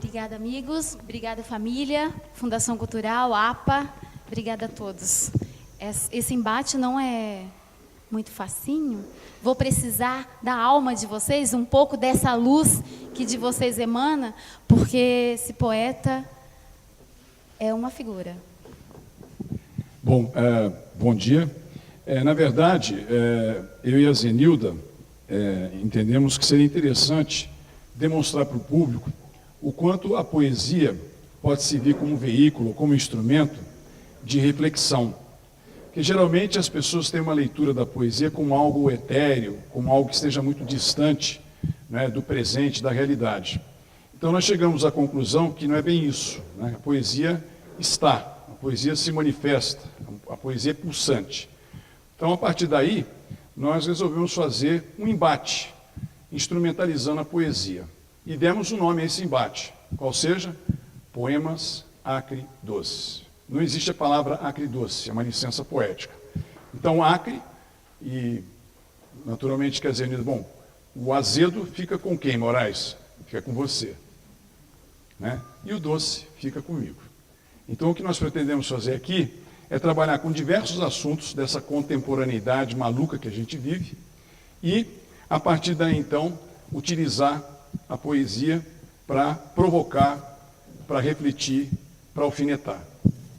Obrigada, amigos. Obrigada, família, Fundação Cultural, APA. Obrigada a todos. Esse embate não é muito facinho. Vou precisar da alma de vocês, um pouco dessa luz que de vocês emana, porque esse poeta é uma figura. Bom, bom dia. Na verdade, eu e a Zenilda entendemos que seria interessante demonstrar para o público o quanto a poesia pode servir como veículo, como instrumento de reflexão. Porque geralmente as pessoas têm uma leitura da poesia como algo etéreo, como algo que esteja muito distante, né, do presente, da realidade. Então nós chegamos à conclusão que não é bem isso, né? A poesia está, a poesia se manifesta, a poesia é pulsante. Então, a partir daí, nós resolvemos fazer um embate, instrumentalizando a poesia. E demos um nome a esse embate, qual seja, Poemas Acre Doce. Não existe a palavra acre doce, é uma licença poética. Então, acre, e naturalmente quer dizer, bom, o azedo fica com quem, Moraes? Fica com você, né? E o doce fica comigo. Então, o que nós pretendemos fazer aqui é trabalhar com diversos assuntos dessa contemporaneidade maluca que a gente vive e, a partir daí, então, utilizar a poesia para provocar, para refletir, para alfinetar.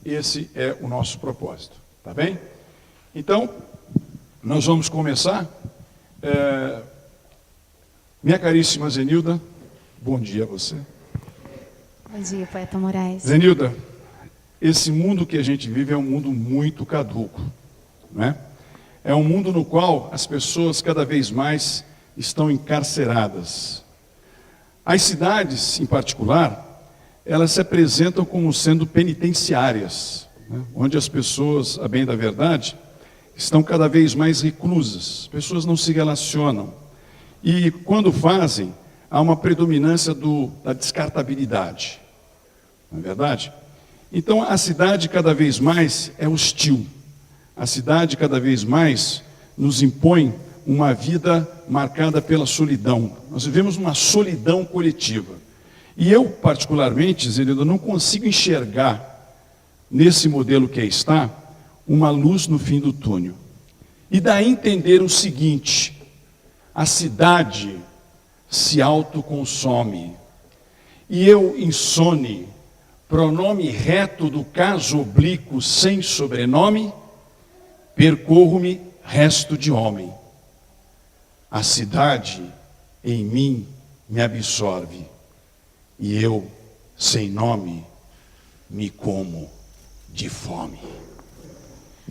Esse é o nosso propósito, tá bem? Então, nós vamos começar. Minha caríssima Zenilda, bom dia a você. Bom dia, poeta Moraes. Zenilda, esse mundo que a gente vive é um mundo muito caduco, né? É um mundo no qual as pessoas cada vez mais estão encarceradas. As cidades, em particular, elas se apresentam como sendo penitenciárias, né? Onde as pessoas, a bem da verdade, estão cada vez mais reclusas. As pessoas não se relacionam. E quando fazem, há uma predominância da descartabilidade. Não é verdade? Então, a cidade cada vez mais é hostil. A cidade cada vez mais nos impõe uma vida marcada pela solidão. Nós vivemos uma solidão coletiva. E eu, particularmente, Zenilda, não consigo enxergar, nesse modelo que aí está, uma luz no fim do túnel. E daí entender o seguinte: a cidade se autoconsome. E eu, insone, pronome reto do caso oblíquo sem sobrenome, percorro-me resto de homem. A cidade em mim me absorve, e eu, sem nome, me como de fome.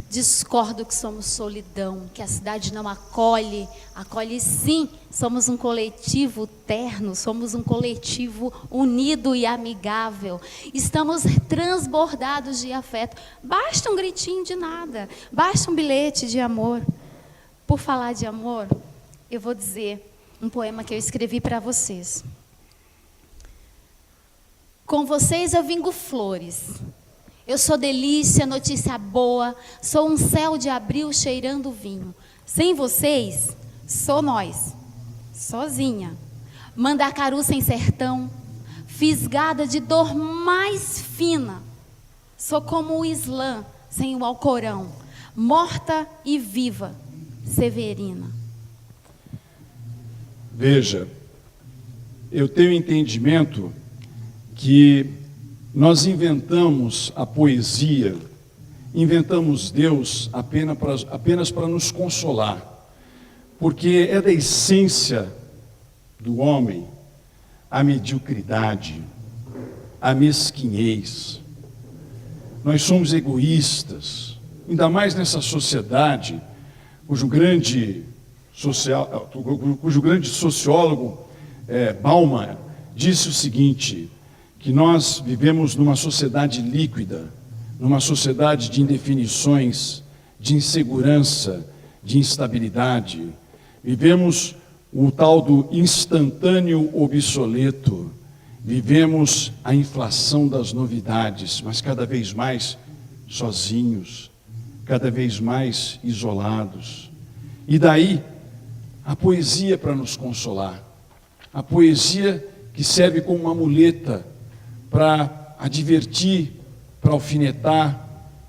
Discordo que somos solidão, que a cidade não acolhe. Acolhe sim, somos um coletivo terno, somos um coletivo unido e amigável. Estamos transbordados de afeto. Basta um gritinho de nada, basta um bilhete de amor. Por falar de amor, eu vou dizer um poema que eu escrevi para vocês. Com vocês eu vingo flores. Eu sou delícia, notícia boa, sou um céu de abril cheirando vinho. Sem vocês, sou nós, sozinha. Mandacaru sem sertão, fisgada de dor mais fina. Sou como o Islã sem o Alcorão, morta e viva, Severina. Veja, eu tenho entendimento que nós inventamos a poesia, inventamos Deus apenas para nos consolar, porque é da essência do homem a mediocridade, a mesquinhez. Nós somos egoístas, ainda mais nessa sociedade cujo grande sociólogo Bauman disse o seguinte: que nós vivemos numa sociedade líquida, numa sociedade de indefinições, de insegurança, de instabilidade. Vivemos o tal do instantâneo obsoleto, vivemos a inflação das novidades, mas cada vez mais sozinhos, cada vez mais isolados. E daí, a poesia para nos consolar, a poesia que serve como uma muleta para advertir, para alfinetar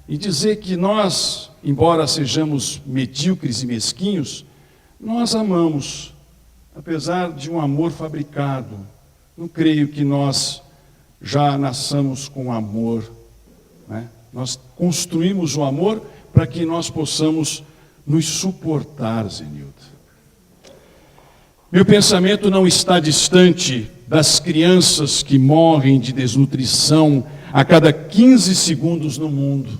e dizer que nós, embora sejamos medíocres e mesquinhos, nós amamos, apesar de um amor fabricado. Não creio que nós já nasçamos com amor, né? Nós construímos o amor para que nós possamos nos suportar, Zenilda. Meu pensamento não está distante das crianças que morrem de desnutrição a cada 15 segundos no mundo.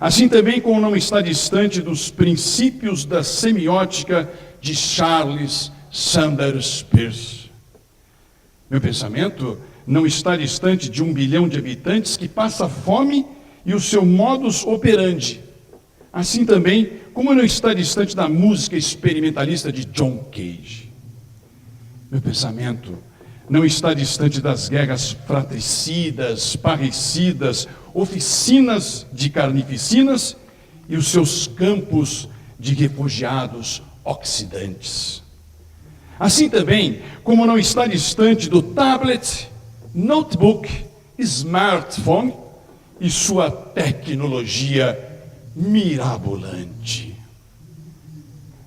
Assim também como não está distante dos princípios da semiótica de Charles Sanders Peirce. Meu pensamento não está distante de 1 bilhão de habitantes que passa fome e o seu modus operandi. Assim também como não está distante da música experimentalista de John Cage. Meu pensamento não está distante das guerras fratricidas, parricidas, oficinas de carnificinas e os seus campos de refugiados oxidantes. Assim também como não está distante do tablet, notebook, smartphone e sua tecnologia mirabolante.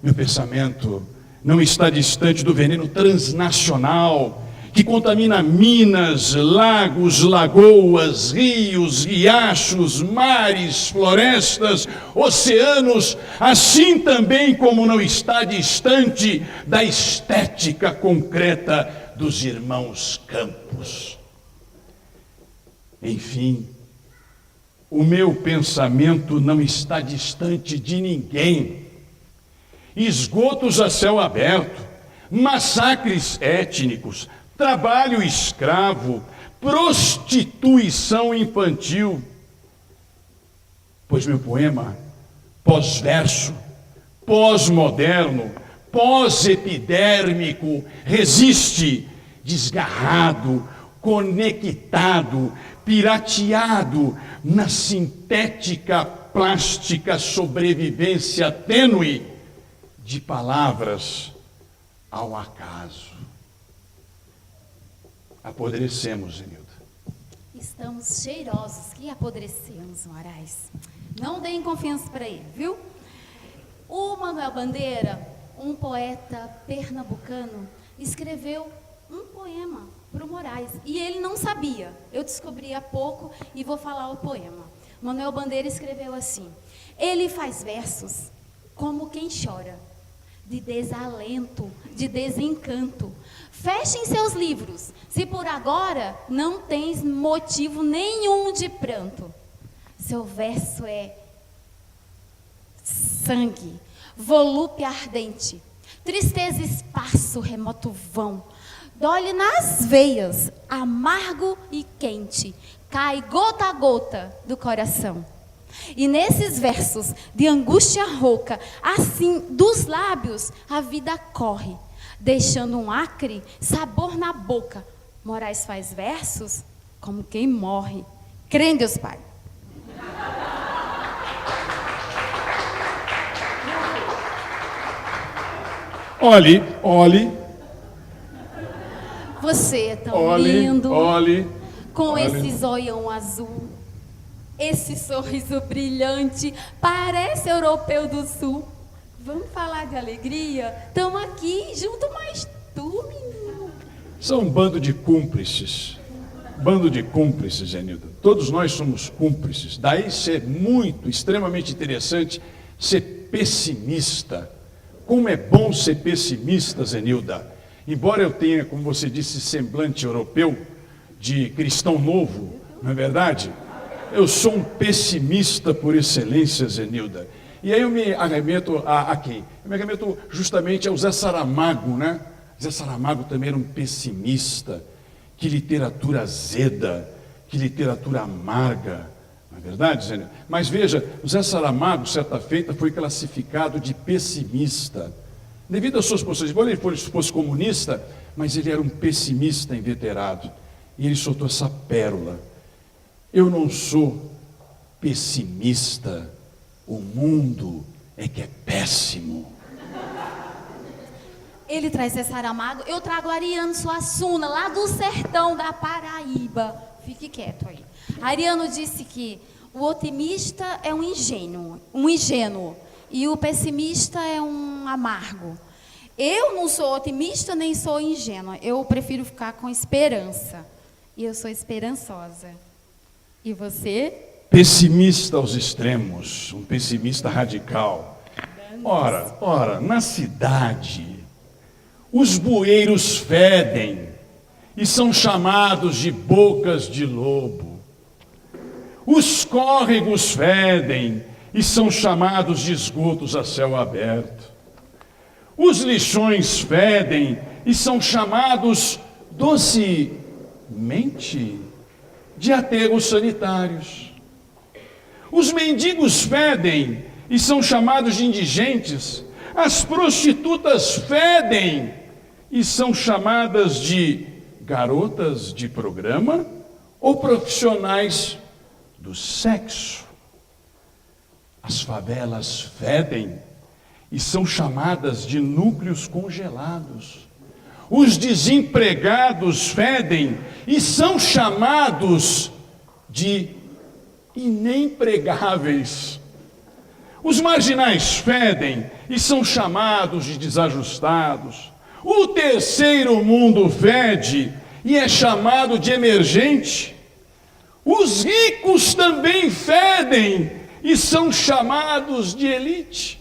Meu pensamento não está distante do veneno transnacional que contamina minas, lagos, lagoas, rios, riachos, mares, florestas, oceanos, assim também como não está distante da estética concreta dos irmãos Campos. Enfim, o meu pensamento não está distante de ninguém. Esgotos a céu aberto, massacres étnicos, trabalho escravo, prostituição infantil. Pois meu poema, pós-verso, pós-moderno, pós-epidérmico, resiste desgarrado, conectado, pirateado na sintética plástica sobrevivência tênue de palavras ao acaso. Apodrecemos, Zenilda. Estamos cheirosos que apodrecemos, Moraes. Não deem confiança para ele, viu? O Manuel Bandeira, um poeta pernambucano, escreveu um poema para o Moraes. E ele não sabia. Eu descobri há pouco e vou falar o poema. Manuel Bandeira escreveu assim: ele faz versos como quem chora, de desalento, de desencanto. Fechem seus livros, se por agora não tens motivo nenhum de pranto. Seu verso é sangue, volúpia ardente, tristeza, espaço, remoto vão. Dói-lhe nas veias, amargo e quente, cai gota a gota do coração. E nesses versos de angústia rouca, assim dos lábios a vida corre, deixando um acre sabor na boca. Moraes faz versos como quem morre. Crê em Deus Pai. Olhe. Você é tão lindo, com olhe. esse zoião azul, esse sorriso brilhante, parece europeu do sul. Vamos falar de alegria? Estamos aqui junto, mas tu, menino. São um bando de cúmplices. Bando de cúmplices, Zenilda. Todos nós somos cúmplices. Daí ser muito, extremamente interessante, ser pessimista. Como é bom ser pessimista, Zenilda. Embora eu tenha, como você disse, semblante europeu, de cristão novo, não é verdade? Eu sou um pessimista por excelência, Zenilda. E aí eu me arremeto a quem? Eu me arremeto justamente ao Zé Saramago, né? Zé Saramago também era um pessimista. Que literatura azeda, que literatura amarga, não é verdade, Zenilda? Mas veja, o Zé Saramago, certa feita, foi classificado de pessimista. Devido às suas posições, embora ele fosse comunista, mas ele era um pessimista inveterado. E ele soltou essa pérola: eu não sou pessimista, o mundo é que é péssimo. Ele traz Zé Saramago, eu trago Ariano Suassuna, lá do sertão da Paraíba. fique quieto aí. Ariano disse que o otimista é um ingênuo, e o pessimista é um amargo. Eu não sou otimista nem sou ingênua, eu prefiro ficar com esperança. E eu sou esperançosa. E você? Pessimista aos extremos, um pessimista radical. Ora, na cidade, os bueiros fedem e são chamados de bocas de lobo. Os córregos fedem e são chamados de esgotos a céu aberto. Os lixões fedem e são chamados docemente de aterros sanitários. Os mendigos fedem e são chamados de indigentes. As prostitutas fedem e são chamadas de garotas de programa ou profissionais do sexo. As favelas fedem e são chamadas de núcleos congelados. Os desempregados fedem e são chamados de inempregáveis. Os marginais fedem e são chamados de desajustados. O terceiro mundo fede e é chamado de emergente. Os ricos também fedem e são chamados de elite.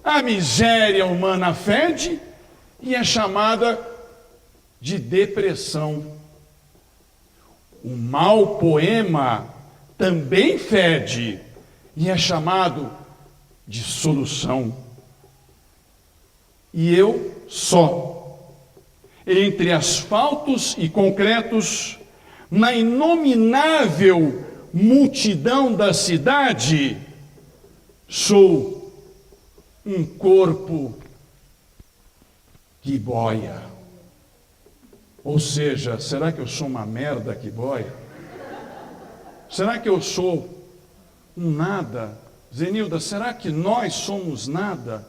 A miséria humana fede e é chamada de depressão. O mau poema também fede e é chamado de solução. E eu só, entre asfaltos e concretos, na inominável multidão da cidade, sou um corpo que boia. Ou seja, será que eu sou uma merda que boia? Será que eu sou um nada? Zenilda, será que nós somos nada?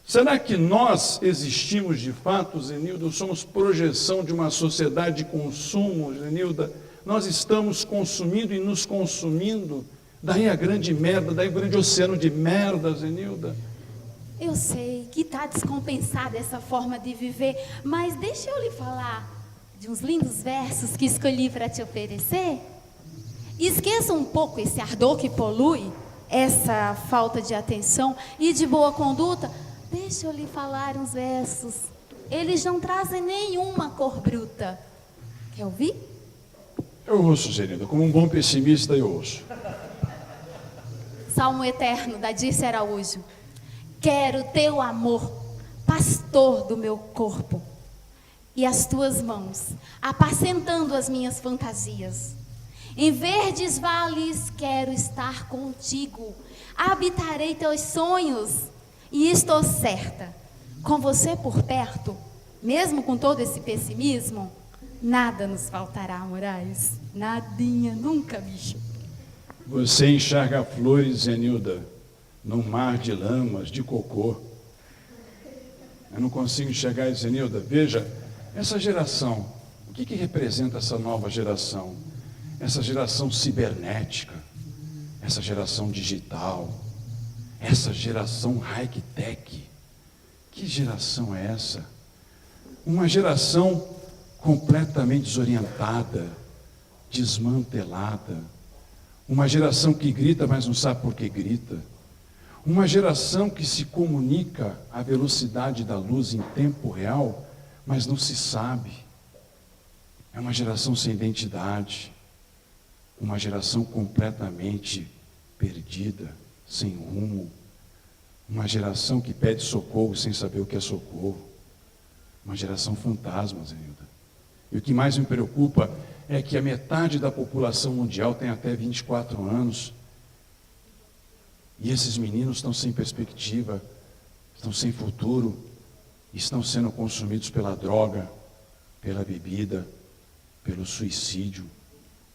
Será que nós existimos de fato, Zenilda? Somos projeção de uma sociedade de consumo, Zenilda? Nós estamos consumindo e nos consumindo. Daí a grande merda, daí o grande oceano de merda, Zenilda. Eu sei que está descompensada essa forma de viver, mas deixa eu lhe falar de uns lindos versos que escolhi para te oferecer. Esqueça um pouco esse ardor que polui, essa falta de atenção e de boa conduta. Deixa eu lhe falar uns versos. Eles não trazem nenhuma cor bruta. Quer ouvir? Eu ouço, Zenilda, como um bom pessimista eu ouço. Salmo Eterno, da Dirce Araújo. Quero teu amor, pastor do meu corpo, e as tuas mãos, apacentando as minhas fantasias. Em verdes vales quero estar contigo, habitarei teus sonhos, e estou certa, com você por perto, mesmo com todo esse pessimismo, nada nos faltará, Moraes, nadinha, nunca, bicho. Você enxerga flores, Zenilda, num mar de lamas, de cocô. Eu não consigo enxergar, Zenilda. Veja, essa geração, o que representa essa nova geração? Essa geração cibernética, essa geração digital, essa geração high-tech. Que geração é essa? Uma geração completamente desorientada, desmantelada. Uma geração que grita, mas não sabe por que grita. Uma geração que se comunica à velocidade da luz em tempo real, mas não se sabe. É uma geração sem identidade. Uma geração completamente perdida, sem rumo. Uma geração que pede socorro sem saber o que é socorro. Uma geração fantasma, Zenilda. E o que mais me preocupa é que a metade da população mundial tem até 24 anos. E esses meninos estão sem perspectiva, estão sem futuro, estão sendo consumidos pela droga, pela bebida, pelo suicídio,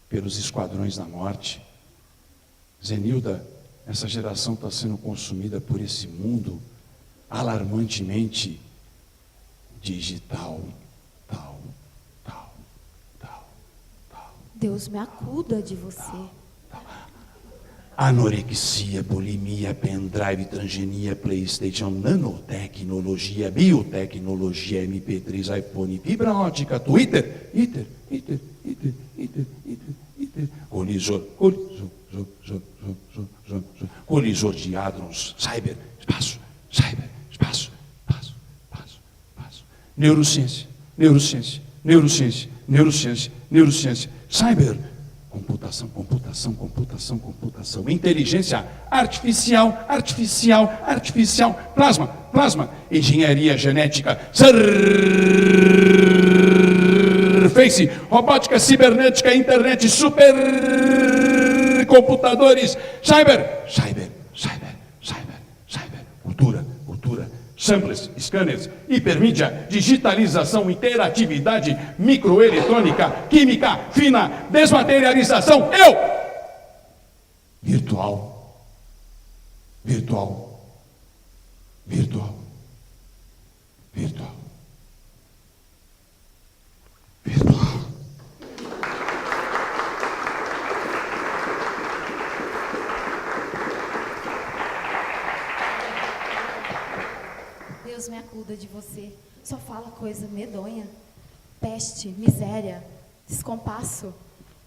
pelos esquadrões da morte. Zenilda, essa geração está sendo consumida por esse mundo alarmantemente digital, tal, tal, tal, tal. Deus me acuda de você. Anorexia, bulimia, pendrive, transgenia, PlayStation, nanotecnologia, biotecnologia, MP3, iPhone, fibra ótica, Twitter, colisor de hadrons, cyber, espaço, neurociência, cyber, computação, inteligência artificial, plasma, engenharia genética, surface, robótica, cibernética, internet, supercomputadores, cyber, cultura, samples, scanners, hipermídia, digitalização, interatividade, microeletrônica, química, fina, desmaterialização, virtual. Deus me acuda de você. Só fala coisa medonha. Peste, miséria, descompasso,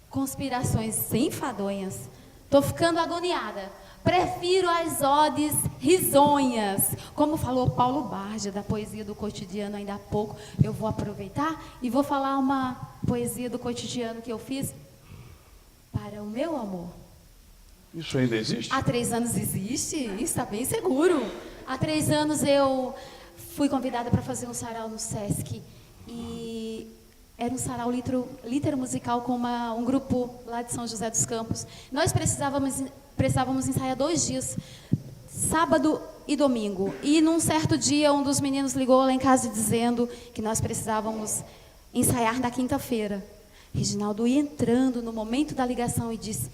conspirações enfadonhas. Tô ficando agoniada. Prefiro as odes risonhas. Como falou Paulo Barja, da poesia do cotidiano ainda há pouco, eu vou aproveitar e vou falar uma poesia do cotidiano que eu fiz para o meu amor. Isso ainda existe? Há 3 anos existe, isso está bem seguro. Há 3 anos eu fui convidada para fazer um sarau no Sesc. E era um sarau litero musical com um grupo lá de São José dos Campos. Nós precisávamos ensaiar 2 dias, sábado e domingo. E num certo dia, um dos meninos ligou lá em casa dizendo que nós precisávamos ensaiar na quinta-feira. Reginaldo ia entrando no momento da ligação e disse: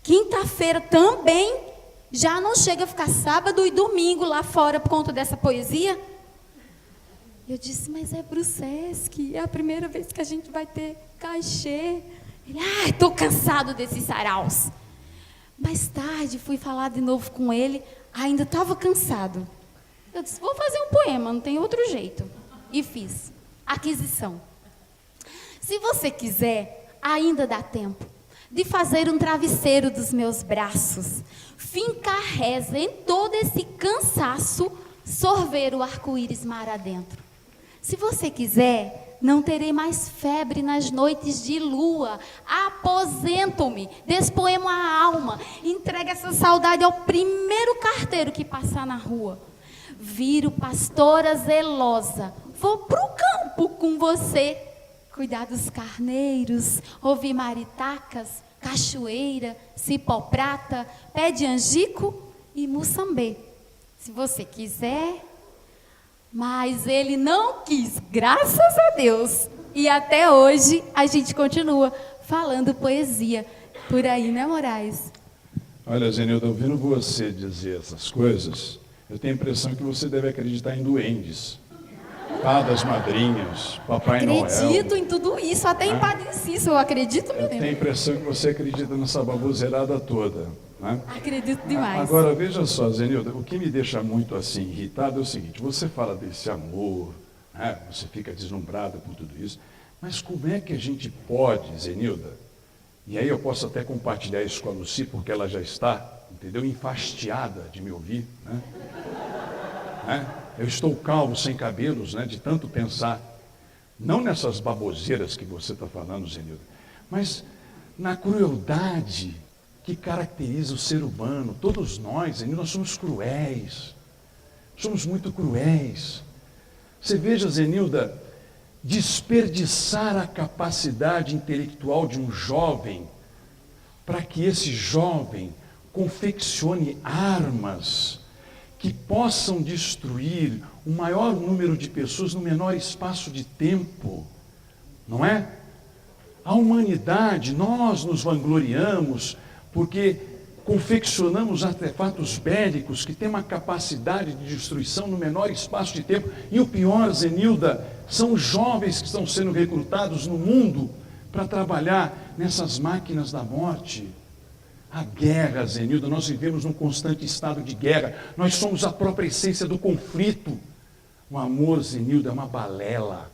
quinta-feira também? Já não chega a ficar sábado e domingo lá fora por conta dessa poesia? Eu disse: mas é pro Sesc, é a primeira vez que a gente vai ter cachê. Ele: estou cansado desses saraus. Mais tarde fui falar de novo com ele, ainda estava cansado. Eu disse: vou fazer um poema, não tem outro jeito. E fiz. Aquisição. Se você quiser, ainda dá tempo de fazer um travesseiro dos meus braços, fincar reza em todo esse cansaço, sorver o arco-íris mar adentro. Se você quiser, não terei mais febre nas noites de lua. Aposento-me, despoemo a alma, entregue essa saudade ao primeiro carteiro que passar na rua. Viro pastora zelosa, vou pro campo com você, cuidar dos carneiros, ouvir maritacas, cachoeira, cipó-prata, pé de angico e muçambê. Se você quiser. Mas ele não quis, graças a Deus. E até hoje a gente continua falando poesia por aí, né, Moraes? Olha, Zenilda, ouvindo você dizer essas coisas, eu tenho a impressão que você deve acreditar em duendes, fadas madrinhas, Papai Noel. Acredito em tudo isso, até em Padre Cícero, eu acredito mesmo. Eu tenho a impressão que você acredita nessa baboseirada toda, né? Acredito demais. Agora, veja só, Zenilda, o que me deixa muito assim irritado é o seguinte: você fala desse amor, né? Você fica deslumbrada por tudo isso, mas como é que a gente pode, Zenilda, e aí eu posso até compartilhar isso com a Lucy, porque ela já está, entendeu, enfastiada de me ouvir, né? Eu estou calvo, sem cabelos, né, de tanto pensar, não nessas baboseiras que você está falando, Zenilda, mas na crueldade que caracteriza o ser humano. Todos nós, Zenilda, nós somos cruéis, somos muito cruéis. Você veja, Zenilda, desperdiçar a capacidade intelectual de um jovem, para que esse jovem confeccione armas que possam destruir o maior número de pessoas no menor espaço de tempo, não é? A humanidade, nós nos vangloriamos porque confeccionamos artefatos bélicos que têm uma capacidade de destruição no menor espaço de tempo. E o pior, Zenilda, são os jovens que estão sendo recrutados no mundo para trabalhar nessas máquinas da morte. A guerra, Zenilda, nós vivemos num constante estado de guerra. Nós somos a própria essência do conflito. O amor, Zenilda, é uma balela.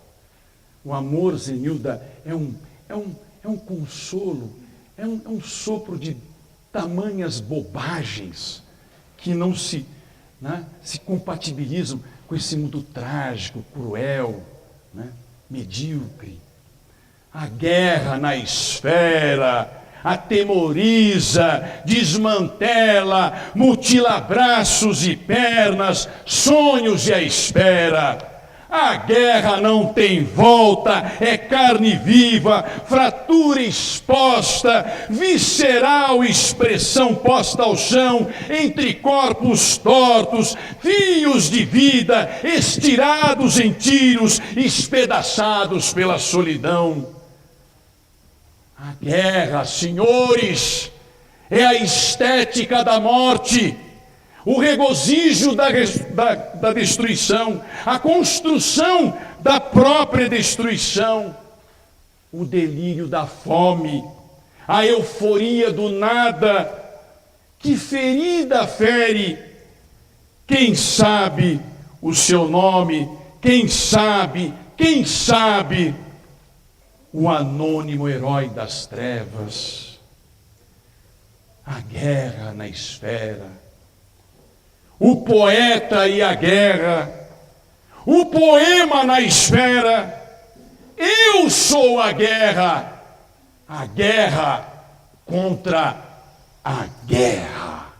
O amor, Zenilda, é um consolo, é um sopro de tamanhas bobagens que não se compatibilizam com esse mundo trágico, cruel, medíocre. A guerra na esfera atemoriza, desmantela, mutila braços e pernas, sonhos e a espera. A guerra não tem volta, é carne viva, fratura exposta, visceral expressão posta ao chão, entre corpos tortos, fios de vida, estirados em tiros, espedaçados pela solidão. A guerra, senhores, é a estética da morte, o regozijo da destruição, a construção da própria destruição, o delírio da fome, a euforia do nada, que ferida fere. Quem sabe o seu nome, quem sabe, o anônimo herói das trevas. A guerra na esfera, o poeta e a guerra, o poema na esfera. Eu sou a guerra contra a guerra.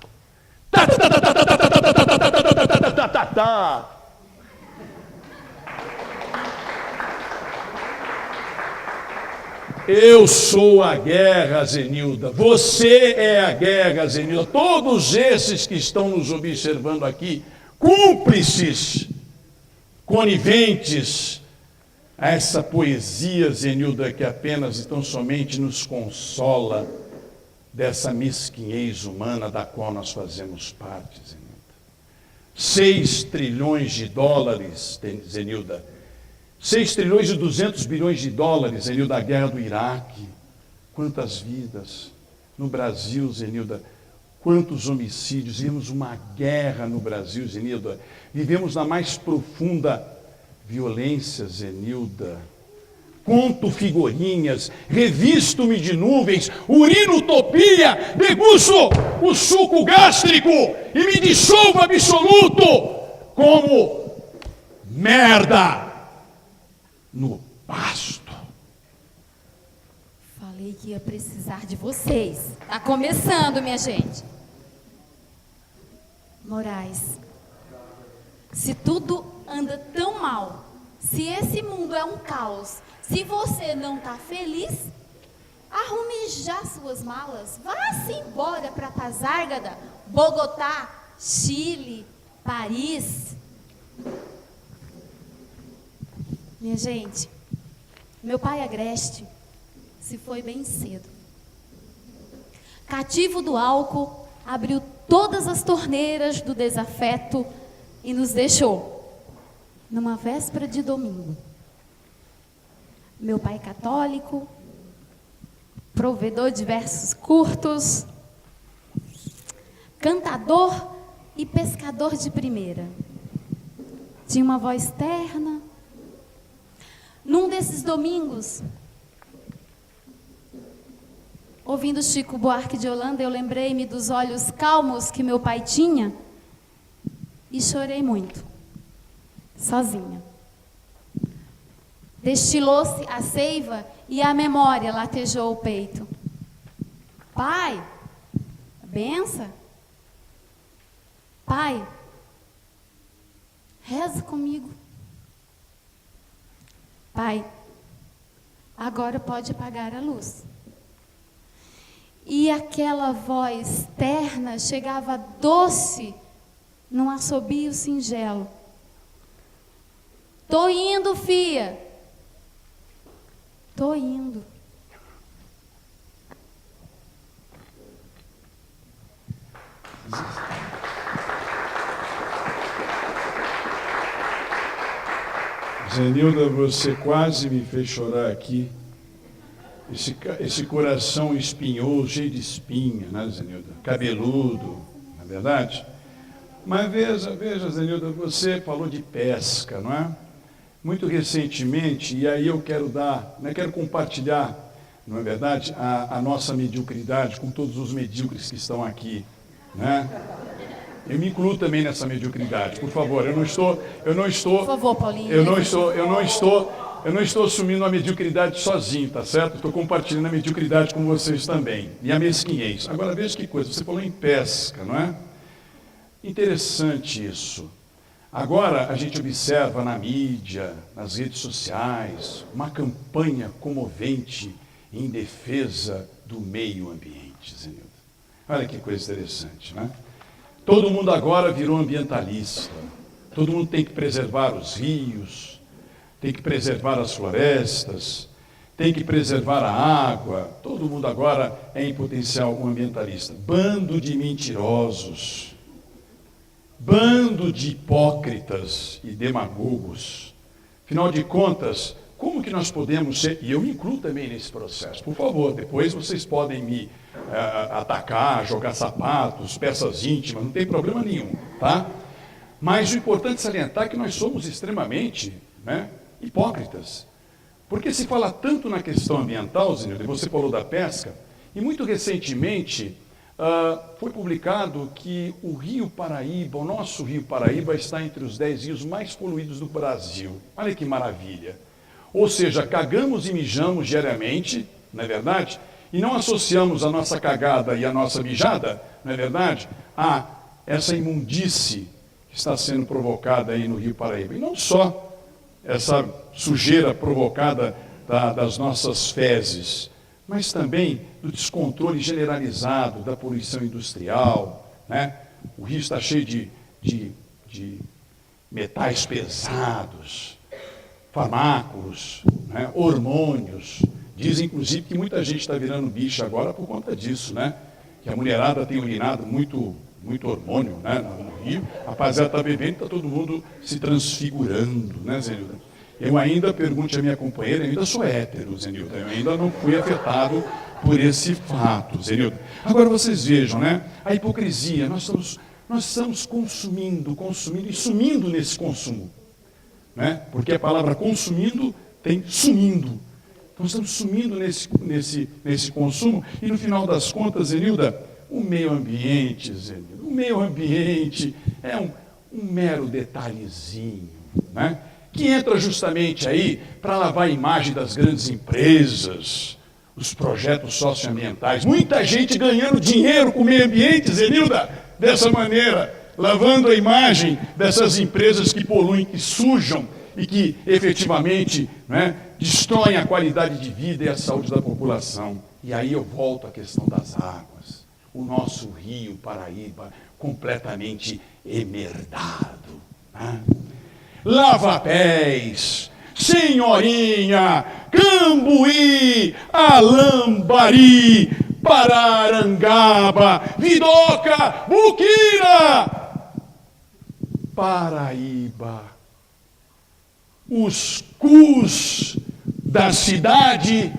Eu sou a guerra, Zenilda. Você é a guerra, Zenilda. Todos esses que estão nos observando aqui, cúmplices, coniventes a essa poesia, Zenilda, que apenas e tão somente nos consola dessa mesquinhez humana da qual nós fazemos parte, Zenilda. 6 trilhões de dólares, Zenilda. 6 trilhões e 200 bilhões de dólares, Zenilda, da guerra do Iraque. Quantas vidas no Brasil, Zenilda, quantos homicídios. Vivemos uma guerra no Brasil, Zenilda. Vivemos na mais profunda violência, Zenilda. Conto figurinhas, revisto-me de nuvens, urino utopia, degusto o suco gástrico e me dissolvo absoluto como merda no pasto. Falei que ia precisar de vocês. Tá começando, minha gente. Moraes, se tudo anda tão mal, se esse mundo é um caos, se você não tá feliz, arrume já suas malas, vá-se embora para Tazárgada, Bogotá, Chile, Paris. Minha gente, meu pai Agreste se foi bem cedo. Cativo do álcool, abriu todas as torneiras do desafeto e nos deixou numa véspera de domingo. Meu pai católico, provedor de versos curtos, cantador e pescador de primeira. Tinha uma voz terna. Num desses domingos, ouvindo Chico Buarque de Holanda, eu lembrei-me dos olhos calmos que meu pai tinha e chorei muito, sozinha. Destilou-se a seiva e a memória latejou o peito. Pai, benção. Pai, reza comigo. Pai, agora pode apagar a luz. E aquela voz terna chegava doce num assobio singelo. Tô indo, fia. Tô indo. Zenilda, você quase me fez chorar aqui. esse coração espinhoso, cheio de espinha, né, Zenilda? Cabeludo, não é verdade? Mas veja, Zenilda, você falou de pesca, não é? Muito recentemente, e aí eu quero compartilhar, não é verdade, a nossa mediocridade com todos os medíocres que estão aqui, né? Eu me incluo também nessa mediocridade, por favor. Eu não estou. Por favor, Paulinho. Eu não estou assumindo a mediocridade sozinho, tá certo? Estou compartilhando a mediocridade com vocês também. E a mesquinhez. Agora veja que coisa, você falou em pesca, não é? Interessante isso. Agora a gente observa na mídia, nas redes sociais, uma campanha comovente em defesa do meio ambiente, Zenilda. Olha que coisa interessante, né? Todo mundo agora virou ambientalista. Todo mundo tem que preservar os rios, tem que preservar as florestas, tem que preservar a água. Todo mundo agora é em potencial um ambientalista. Bando de mentirosos, bando de hipócritas e demagogos. Afinal de contas, como que nós podemos ser, e eu me incluo também nesse processo, por favor, depois vocês podem me atacar, jogar sapatos, peças íntimas, não tem problema nenhum, tá? Mas o importante é salientar que nós somos extremamente, né, hipócritas. Porque se fala tanto na questão ambiental, Zenilda, você falou da pesca, e muito recentemente foi publicado que o Rio Paraíba, o nosso Rio Paraíba, está entre os 10 rios mais poluídos do Brasil. Olha que maravilha. Ou seja, cagamos e mijamos diariamente, não é verdade? E não associamos a nossa cagada e a nossa mijada, não é verdade, a essa imundície que está sendo provocada aí no Rio Paraíba. E não só essa sujeira provocada das nossas fezes, mas também do descontrole generalizado da poluição industrial, né? O rio está cheio de metais pesados, farmáculos, né? Hormônios. Dizem, inclusive, que muita gente está virando bicha agora por conta disso, né? Que a mulherada tem urinado muito hormônio, né, no rio. A rapaziada está bebendo e está todo mundo se transfigurando, né, Zenilda? Eu ainda, pergunte à minha companheira, eu ainda sou hétero, Zenilda. Eu ainda não fui afetado por esse fato, Zenilda. Agora vocês vejam, né? A hipocrisia, nós estamos consumindo e sumindo nesse consumo, né? Porque a palavra consumindo tem sumindo. Nós estamos sumindo nesse consumo e, no final das contas, Zenilda, o meio ambiente, Zenilda, o meio ambiente é um mero detalhezinho, né? Que entra justamente aí para lavar a imagem das grandes empresas, os projetos socioambientais. Muita gente ganhando dinheiro com o meio ambiente, Zenilda, dessa maneira, lavando a imagem dessas empresas que poluem, que sujam e que efetivamente, né, destroem a qualidade de vida e a saúde da população. E aí eu volto à questão das águas. O nosso Rio Paraíba completamente emerdado, né? Lava-pés, Senhorinha, Cambuí, Alambari, Pararangaba, Vidoca, Buquira, Paraíba. Os cus da cidade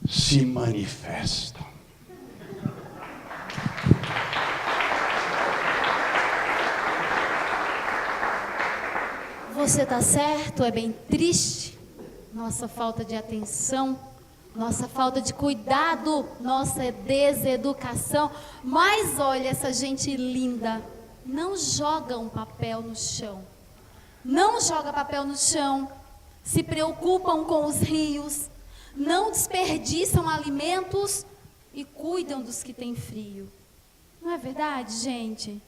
se manifestam. Você está certo, é bem triste. Nossa falta de atenção, nossa falta de cuidado, nossa deseducação. Mas olha essa gente linda, não joga um papel no chão. Não joga papel no chão, se preocupam com os rios, não desperdiçam alimentos e cuidam dos que têm frio. Não é verdade, gente?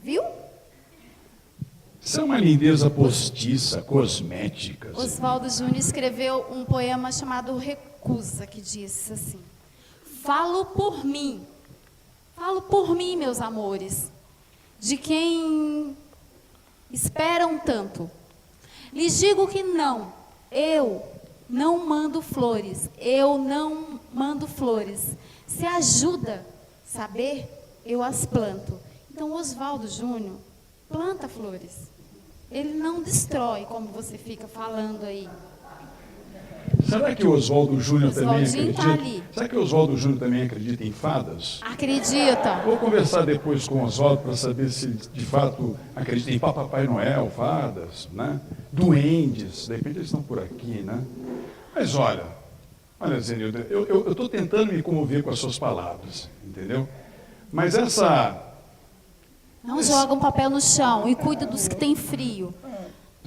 Viu? Isso é uma lindeza postiça, cosmética. Oswaldo Júnior escreveu um poema chamado Recusa, que diz assim: falo por mim, meus amores, de quem esperam tanto. Lhes digo que não, eu não mando flores, Se ajuda saber, eu as planto. Então, Oswaldo Júnior planta flores. Ele não destrói, como você fica falando aí. Será que o Oswaldo Júnior também Oswaldinho acredita? tá ali. Será que o Oswaldo Júnior também acredita em fadas? Acredita. Vou conversar depois com o Oswaldo para saber se de fato acredita em Papai Noel, fadas, né? Duendes, de repente eles estão por aqui, né? Mas olha, Zenilda, eu estou tentando me comover com as suas palavras, entendeu? Mas Não joga um papel no chão e cuida dos que têm frio.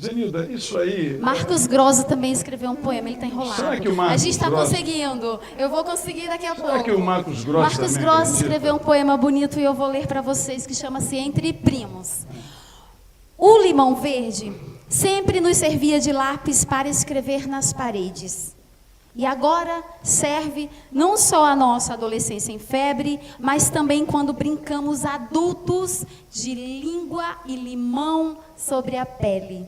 Zenilda, isso aí... Marcos Grossa também escreveu um poema, ele está enrolado. Será que o Marcos A gente está Grossa- conseguindo. Eu vou conseguir daqui a pouco. Será que o Marcos Grossa Marcos também Grossa acredita? escreveu um poema bonito e eu vou ler para vocês, que chama-se Entre Primos. O limão verde sempre nos servia de lápis para escrever nas paredes. E agora serve não só a nossa adolescência em febre, mas também quando brincamos adultos de língua e limão sobre a pele.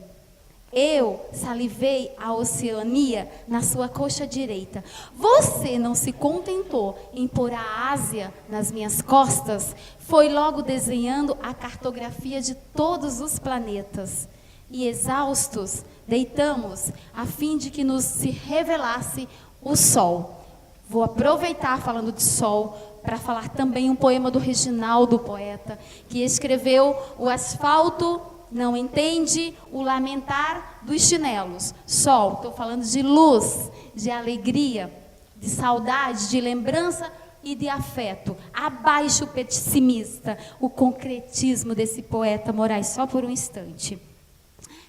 Eu salivei a Oceania na sua coxa direita. Você não se contentou em pôr a Ásia nas minhas costas, foi logo desenhando a cartografia de todos os planetas. E exaustos, deitamos a fim de que nos se revelasse o sol. Vou aproveitar falando de sol para falar também um poema do Reginaldo, poeta, que escreveu O asfalto não entende o lamentar dos chinelos. Sol, estou falando de luz, de alegria, de saudade, de lembrança e de afeto. Abaixo o pessimista, o concretismo desse poeta Moraes, só por um instante.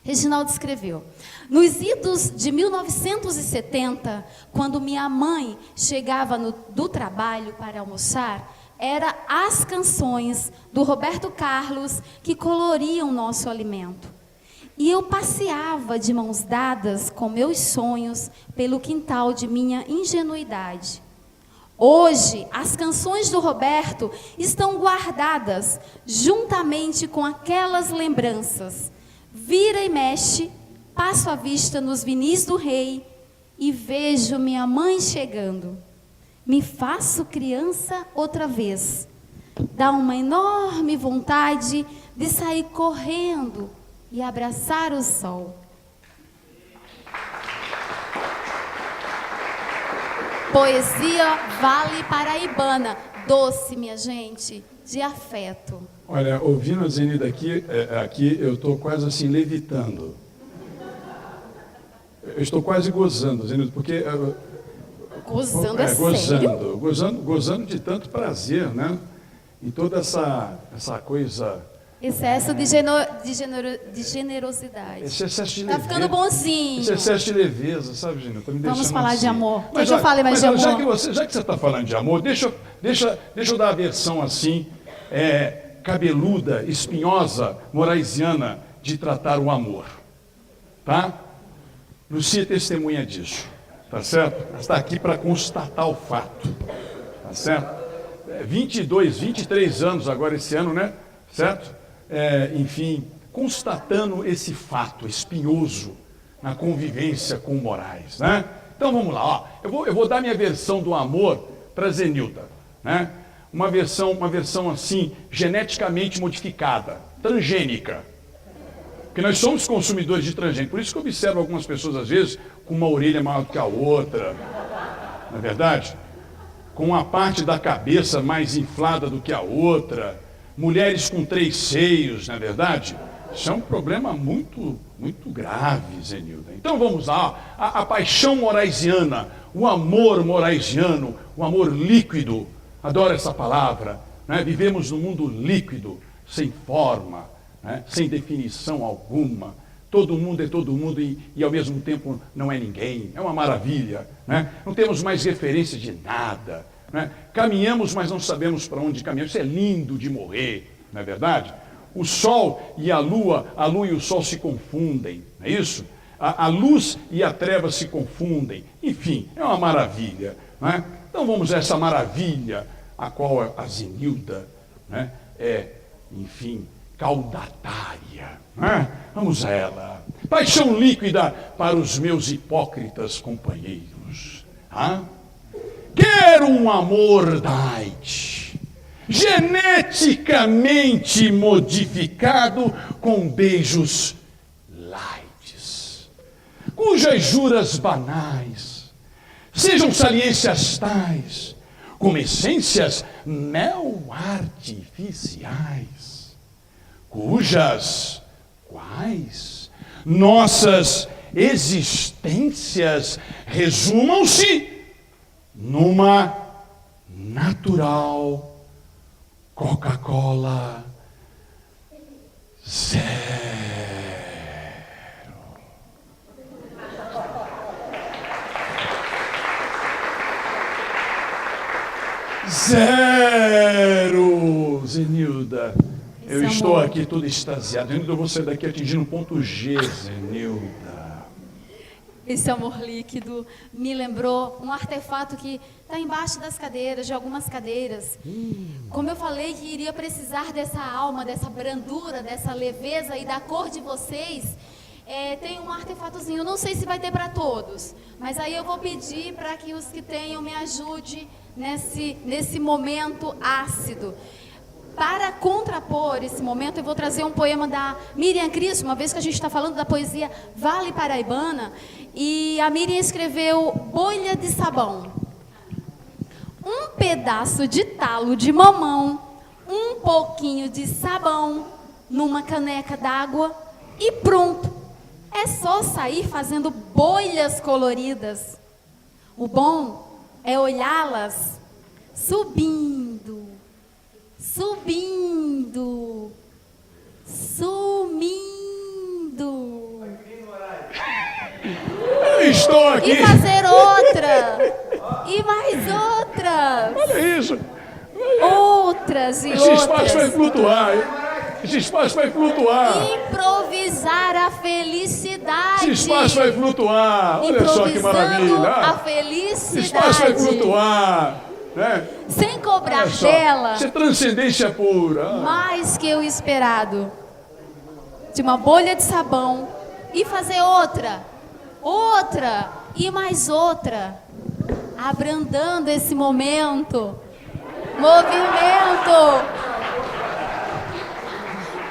Reginaldo escreveu: nos idos de 1970, quando minha mãe chegava do trabalho para almoçar, eram as canções do Roberto Carlos que coloriam nosso alimento. E eu passeava de mãos dadas com meus sonhos pelo quintal de minha ingenuidade. Hoje, as canções do Roberto estão guardadas juntamente com aquelas lembranças. Vira e mexe, passo a vista nos vinis do rei e vejo minha mãe chegando. Me faço criança outra vez. Dá uma enorme vontade de sair correndo e abraçar o sol. Poesia Vale Paraibana, doce, minha gente, de afeto. Olha, ouvindo a Zenilda aqui eu estou quase assim levitando. Eu estou quase gozando, Zenilda, porque... Gozando é sério? Gozando de tanto prazer, né? E toda essa coisa... Excesso de generosidade. Esse excesso de Tá leveza. ficando bonzinho. Esse excesso de leveza, sabe, Gina? Tá me Vamos deixando falar assim. de amor. Mas, Quer que eu fale mais de amor? Já que você está falando de amor, deixa eu dar a versão assim, cabeluda, espinhosa, moraisiana, de tratar o amor. Tá? Lucia é testemunha disso. Tá certo? Ela está aqui para constatar o fato. Tá certo? 23 anos agora esse ano, né? Certo? Enfim, constatando esse fato espinhoso na convivência com o Moraes, né? Então vamos lá, ó. Eu vou dar minha versão do amor para Zenilda, né? Uma versão assim, geneticamente modificada, transgênica. Porque nós somos consumidores de transgênico. Por isso que eu observo algumas pessoas, às vezes, com uma orelha maior do que a outra, não é verdade? Com uma parte da cabeça mais inflada do que a outra, mulheres com 3 seios, não é verdade? Isso é um problema muito, muito grave, Zenilda. Então vamos lá, ó. A paixão moraisiana, o amor moraisiano, o amor líquido, adoro essa palavra, né? Vivemos num mundo líquido, sem forma, né? Sem definição alguma. Todo mundo é todo mundo e ao mesmo tempo não é ninguém. É uma maravilha, né? Não temos mais referência de nada, né? Caminhamos, mas não sabemos para onde caminhamos. Isso é lindo de morrer, não é verdade? O sol e a lua e o sol se confundem, não é isso? A luz e a treva se confundem. Enfim, é uma maravilha, não é? Então vamos a essa maravilha, a qual a Zenilda, né, enfim, caudatária. Né? Vamos a ela. Paixão líquida para os meus hipócritas companheiros. Quero um amor light, geneticamente modificado com beijos light, cujas juras banais sejam saliências tais, como essências mel artificiais, quais nossas existências resumam-se numa natural Coca-Cola zero. Zero, Zenilda. Eu estou aqui todo extasiado. Zenilda, eu vou sair daqui atingindo o ponto G, Zenilda. Esse amor líquido me lembrou um artefato que está embaixo das cadeiras, de algumas cadeiras. Como eu falei que iria precisar dessa alma, dessa brandura, dessa leveza e da cor de vocês, tem um artefatozinho, não sei se vai ter para todos, mas aí eu vou pedir para que os que tenham me ajudem nesse momento ácido. Para contrapor esse momento, eu vou trazer um poema da Miriam Cristo, uma vez que a gente está falando da poesia Vale Paraibana, e a Miriam escreveu Bolha de Sabão. Um pedaço de talo de mamão, um pouquinho de sabão, numa caneca d'água e pronto. É só sair fazendo bolhas coloridas. O bom é olhá-las subindo, sumindo. Eu estou aqui. E fazer outra. E mais outra. Olha isso. Outras e Esse outras. espaço vai flutuar. Esse espaço vai flutuar. Improvisar a felicidade. Esse espaço vai flutuar. Olha só que maravilha. A felicidade. Esse espaço vai flutuar. Né? Sem cobrar dela. Isso é transcendência pura. Mais que o esperado. De uma bolha de sabão. E fazer outra. Outra. E mais outra. Abrandando esse momento. Movimento.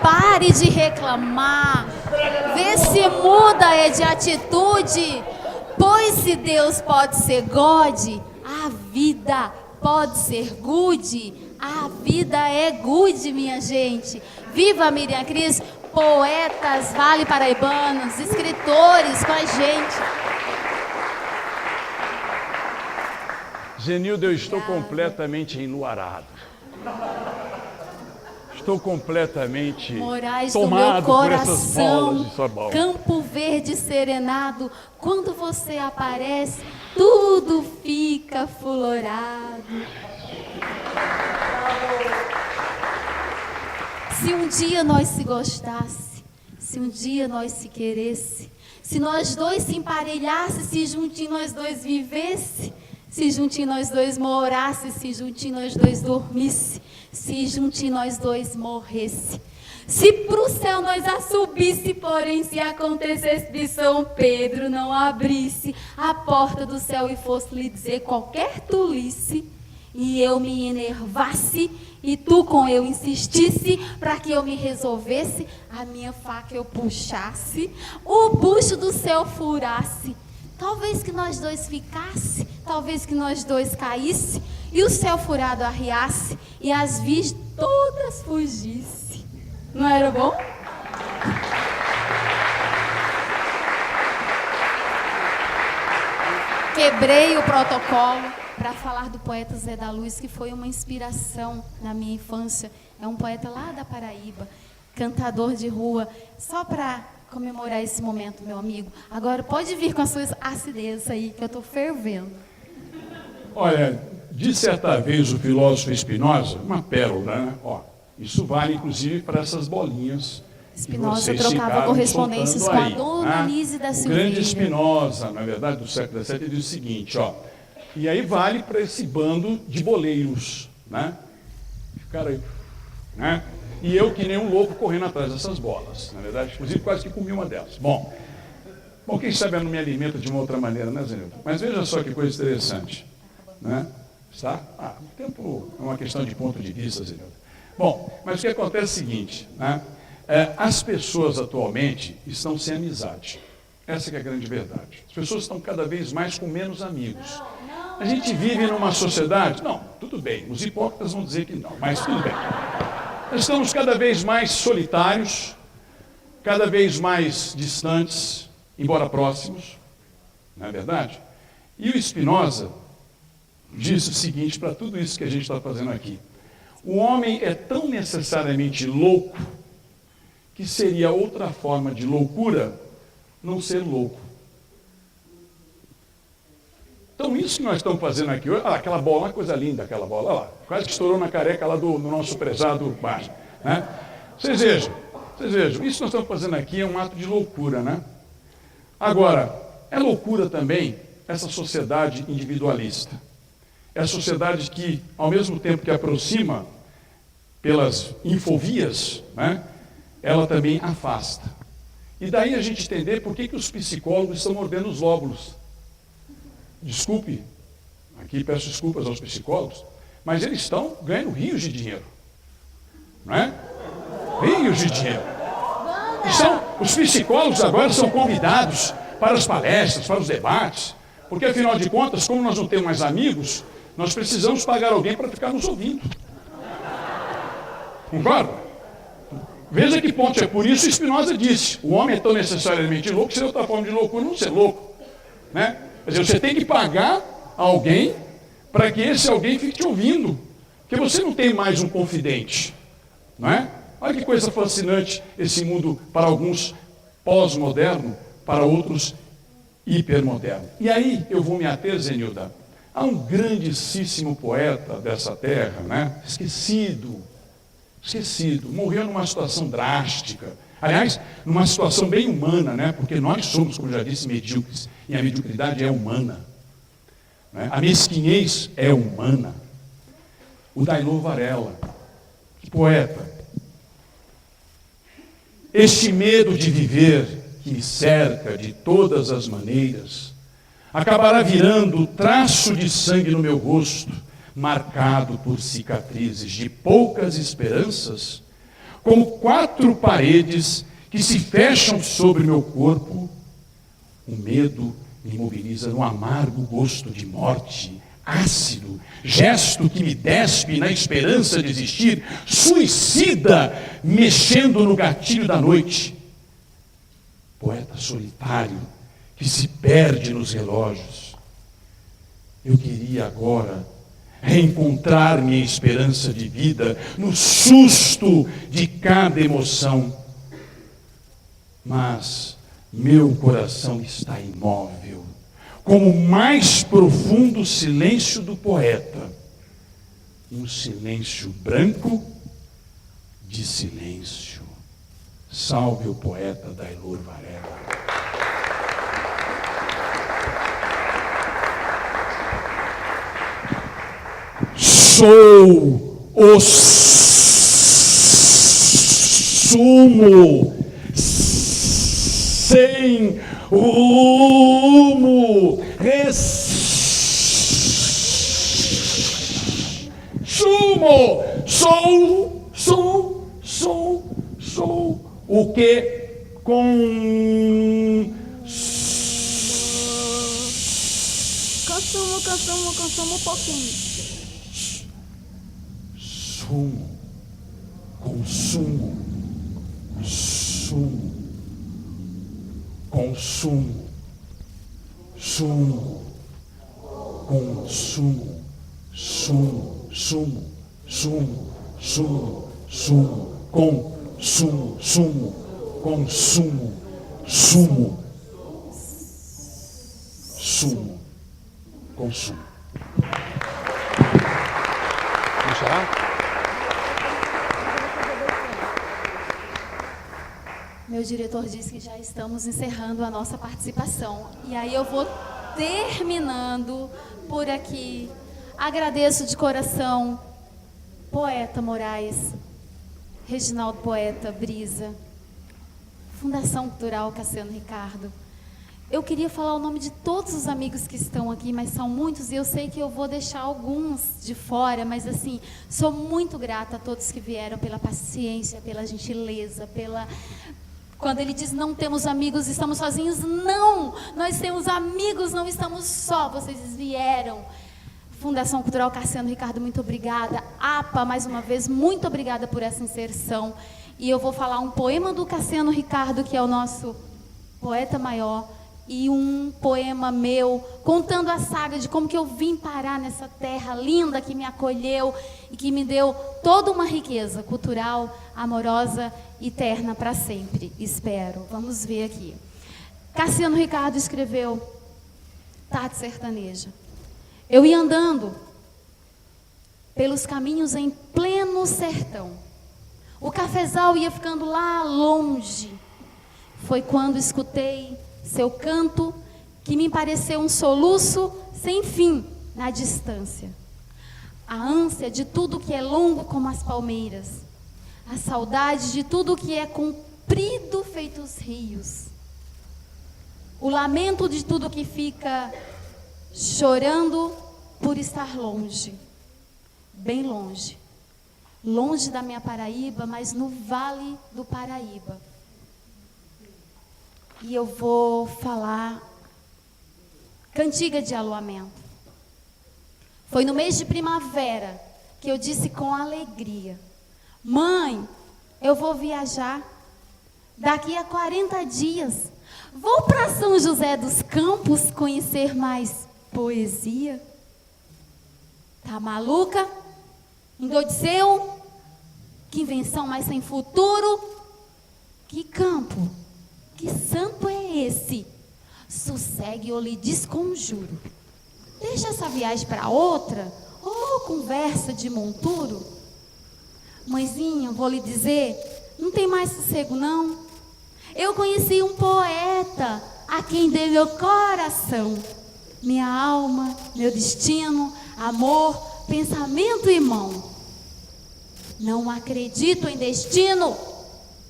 Pare de reclamar. Vê se muda de atitude. Pois se Deus pode ser God, a vida pode ser good. A vida é good, minha gente. Viva a Miriam Cris, poetas, Vale Paraibanos, escritores com a gente. Zenilda, eu estou completamente enluarado. Estou completamente Moraes do tomado meu por essas bolas coração, de sabão. Campo Verde serenado, quando você aparece, tudo fica florado. Se um dia nós se gostasse, se um dia nós se queresse, se nós dois se emparelhasse, se juntinho nós dois vivesse, se juntinho nós dois morasse, se juntinho nós dois dormisse, se juntinho nós dois morresse. Se pro céu nós a subisse, porém se acontecesse de São Pedro não abrisse a porta do céu e fosse lhe dizer qualquer tolice, e eu me enervasse, e tu com eu insistisse, para que eu me resolvesse, a minha faca eu puxasse, o bucho do céu furasse, talvez que nós dois ficasse, talvez que nós dois caísse, e o céu furado arriasse, e as vias todas fugisse. Não era bom? Quebrei o protocolo para falar do poeta Zé da Luz, que foi uma inspiração na minha infância. É um poeta lá da Paraíba, cantador de rua. Só para comemorar esse momento, meu amigo. Agora pode vir com as suas acidez aí, que eu estou fervendo. Olha, de certa vez o filósofo Spinoza, uma pérola, né? Ó, isso vale inclusive para essas bolinhas. Spinoza trocava correspondências com a dona Anise da Silveira. O grande Spinoza, na verdade, do século XVII, ele diz o seguinte, ó, e aí vale para esse bando de boleiros, né? Ficaram aí, né? E eu que nem um louco correndo atrás dessas bolas, na verdade, inclusive quase que comi uma delas. Bom, quem sabe eu não me alimento de uma outra maneira, né, Zenilda? Mas veja só que coisa interessante, né? Tá? O tempo é uma questão de ponto de vista, Zenilda. Bom, mas o que acontece é o seguinte, né? As pessoas atualmente estão sem amizade. Essa que é a grande verdade. As pessoas estão cada vez mais com menos amigos. A gente vive numa sociedade... Não, tudo bem, os hipócritas vão dizer que não, mas tudo bem. Nós estamos cada vez mais solitários, cada vez mais distantes, embora próximos, não é verdade? E o Spinoza diz o seguinte para tudo isso que a gente está fazendo aqui. O homem é tão necessariamente louco que seria outra forma de loucura não ser louco. Então isso que nós estamos fazendo aqui, olha lá, aquela bola, uma coisa linda aquela bola, olha lá, quase que estourou na careca lá do nosso prezado Bar, né? Vocês vejam, isso que nós estamos fazendo aqui é um ato de loucura, né? Agora, é loucura também essa sociedade individualista. É a sociedade que, ao mesmo tempo que aproxima pelas infovias, né, ela também afasta. E daí a gente entender por que os psicólogos estão mordendo os lóbulos. Desculpe, aqui peço desculpas aos psicólogos, mas eles estão ganhando rios de dinheiro. Não é? Rios de dinheiro. Os psicólogos agora são convidados para as palestras, para os debates, porque afinal de contas, como nós não temos mais amigos, nós precisamos pagar alguém para ficar nos ouvindo. Concorda? Veja que ponto é. Por isso Spinoza disse, o homem é tão necessariamente louco que seria outra forma de loucura não ser louco. Né? Quer dizer, você tem que pagar alguém para que esse alguém fique te ouvindo. Porque você não tem mais um confidente. Não é? Olha que coisa fascinante esse mundo, para alguns pós-moderno, para outros hipermoderno. E aí eu vou me ater, Zenilda, a um grandíssimo poeta dessa terra, né? Esquecido, morreu numa situação drástica. Aliás, numa situação bem humana, né? Porque nós somos, como já disse, medíocres, e a mediocridade é humana. Né? A mesquinhez é humana. O Dailor Varela, que poeta. Este medo de viver que me cerca de todas as maneiras, acabará virando traço de sangue no meu rosto, marcado por cicatrizes de poucas esperanças, como 4 paredes que se fecham sobre meu corpo. O medo me imobiliza no amargo gosto de morte, ácido, gesto que me despe na esperança de existir, suicida, mexendo no gatilho da noite. Poeta solitário que se perde nos relógios. Eu queria agora reencontrar minha esperança de vida no susto de cada emoção. Mas meu coração está imóvel, como o mais profundo silêncio do poeta, um silêncio branco de silêncio. Salve o poeta Dailor Varela. Sou o sumo sem rumo. Sumo. Sou o que com consumo um pouquinho. Consumo, consumo. Meu diretor disse que já estamos encerrando a nossa participação. E aí eu vou terminando por aqui. Agradeço de coração, Poeta Moraes, Reginaldo Poeta Brisa, Fundação Cultural Cassiano Ricardo. Eu queria falar o nome de todos os amigos que estão aqui, mas são muitos e eu sei que eu vou deixar alguns de fora, mas assim, sou muito grata a todos que vieram pela paciência, pela gentileza, pela Quando ele diz não temos amigos, estamos sozinhos, não, nós temos amigos, não estamos só, vocês vieram. Fundação Cultural Cassiano Ricardo, muito obrigada. APA, mais uma vez, muito obrigada por essa inserção. E eu vou falar um poema do Cassiano Ricardo, que é o nosso poeta maior, e um poema meu, contando a saga de como que eu vim parar nessa terra linda que me acolheu e que me deu toda uma riqueza cultural, amorosa, eterna para sempre, espero. Vamos ver aqui. Cassiano Ricardo escreveu Tarde Sertaneja. Eu ia andando pelos caminhos em pleno sertão. O cafezal ia ficando lá longe. Foi quando escutei seu canto, que me pareceu um soluço sem fim na distância. A ânsia de tudo que é longo como as palmeiras. A saudade de tudo que é comprido feito os rios. O lamento de tudo que fica chorando por estar longe. Bem longe. Longe da minha Paraíba, mas no Vale do Paraíba. E eu vou falar cantiga de aluamento. Foi no mês de primavera que eu disse com alegria: mãe, eu vou viajar daqui a 40 dias. Vou para São José dos Campos conhecer mais poesia. Tá maluca? Endoideceu? Que invenção mais sem futuro? Que campo? Que santo é esse? Sossegue ou lhe desconjuro. Deixa essa viagem para outra, ou conversa de monturo. Mãezinha, vou lhe dizer, não tem mais sossego não. Eu conheci um poeta, a quem dei meu coração, minha alma, meu destino, amor, pensamento e mão. Não acredito em destino,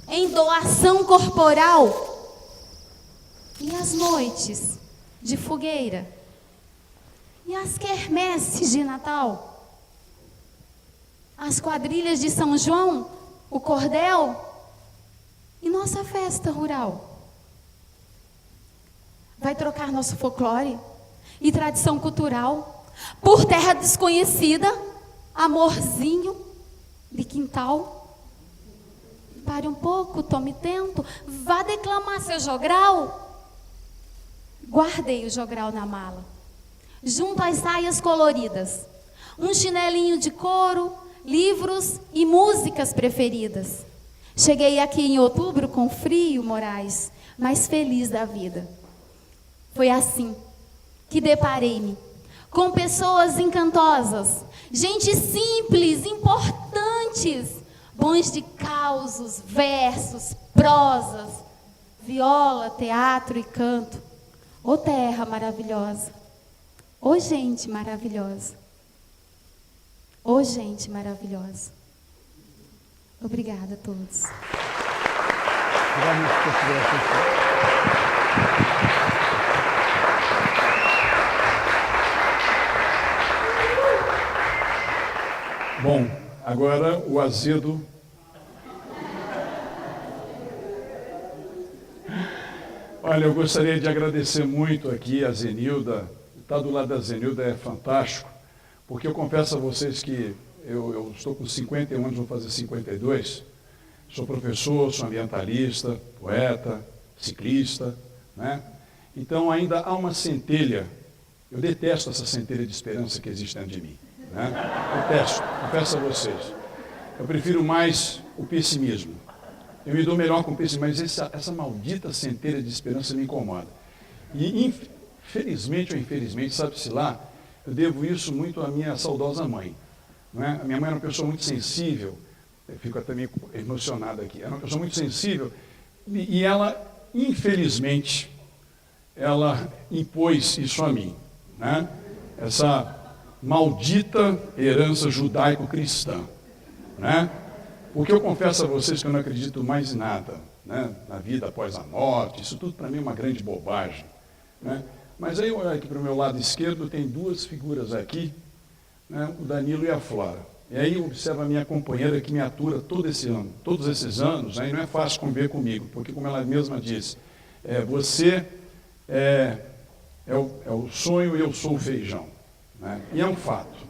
em doação corporal. E as noites de fogueira? E as quermesses de Natal? As quadrilhas de São João? O cordel? E nossa festa rural? Vai trocar nosso folclore e tradição cultural por terra desconhecida, amorzinho de quintal? Pare um pouco, tome tempo, vá declamar seu jogral. Guardei o jogral na mala, junto às saias coloridas, um chinelinho de couro, livros e músicas preferidas. Cheguei aqui em outubro com frio, Moraes, mas feliz da vida. Foi assim que deparei-me com pessoas encantosas, gente simples, importantes, bons de causos, versos, prosas, viola, teatro e canto. Ô terra maravilhosa, ô gente maravilhosa, ô gente maravilhosa. Obrigada a todos. Bom, agora o azedo. Olha, eu gostaria de agradecer muito aqui a Zenilda. Estar do lado da Zenilda é fantástico, porque eu confesso a vocês que eu estou com 51 anos, vou fazer 52. Sou professor, sou ambientalista, poeta, ciclista, né? Então ainda há uma centelha. Eu detesto essa centelha de esperança que existe dentro de mim, né? Detesto, confesso a vocês. Eu prefiro mais o pessimismo. Eu me dou melhor com o pessimismo, mas essa maldita centelha de esperança me incomoda. E infelizmente ou infelizmente, sabe-se lá, eu devo isso muito à minha saudosa mãe. Não é? A minha mãe era uma pessoa muito sensível, eu fico até meio emocionado aqui, era uma pessoa muito sensível, e ela, infelizmente, ela impôs isso a mim, né? Essa maldita herança judaico-cristã, né? Porque eu confesso a vocês que eu não acredito mais em nada, né? Na vida após a morte, isso tudo para mim é uma grande bobagem, né? Mas aí, aqui para o meu lado esquerdo, tem duas figuras aqui, né? O Danilo e a Flora. E aí observa a minha companheira que me atura todo esse ano, todos esses anos, né, e não é fácil conviver comigo, porque como ela mesma disse, você é o sonho e eu sou o feijão. Né? E é um fato.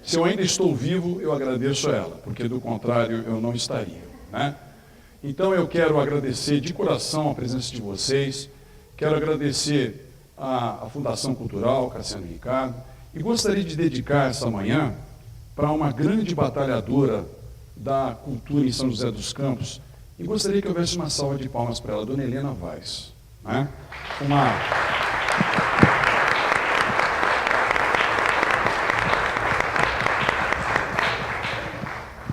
Se eu ainda estou vivo, eu agradeço a ela, porque do contrário eu não estaria. Né? Então eu quero agradecer de coração a presença de vocês, quero agradecer à Fundação Cultural, Cassiano e Ricardo, e gostaria de dedicar essa manhã para uma grande batalhadora da cultura em São José dos Campos, e gostaria que houvesse uma salva de palmas para ela, Dona Helena Vaz. Né?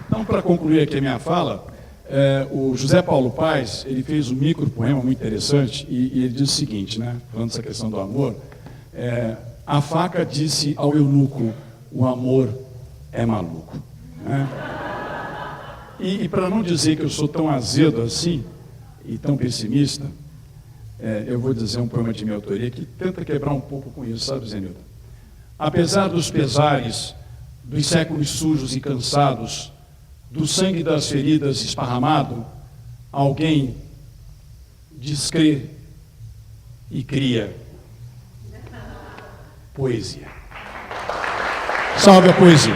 Então, para concluir aqui a minha fala, o José Paulo Paes, ele fez um micropoema muito interessante, e ele diz o seguinte, né, falando dessa questão do amor, a faca disse ao eunuco, o amor é maluco. Né? E para não dizer que eu sou tão azedo assim, e tão pessimista, eu vou dizer um poema de minha autoria que tenta quebrar um pouco com isso, sabe, Zenilda? Apesar dos pesares, dos séculos sujos e cansados, do sangue das feridas esparramado, alguém descrê e cria poesia. Salve a poesia!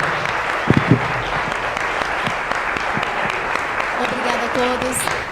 Obrigada a todos.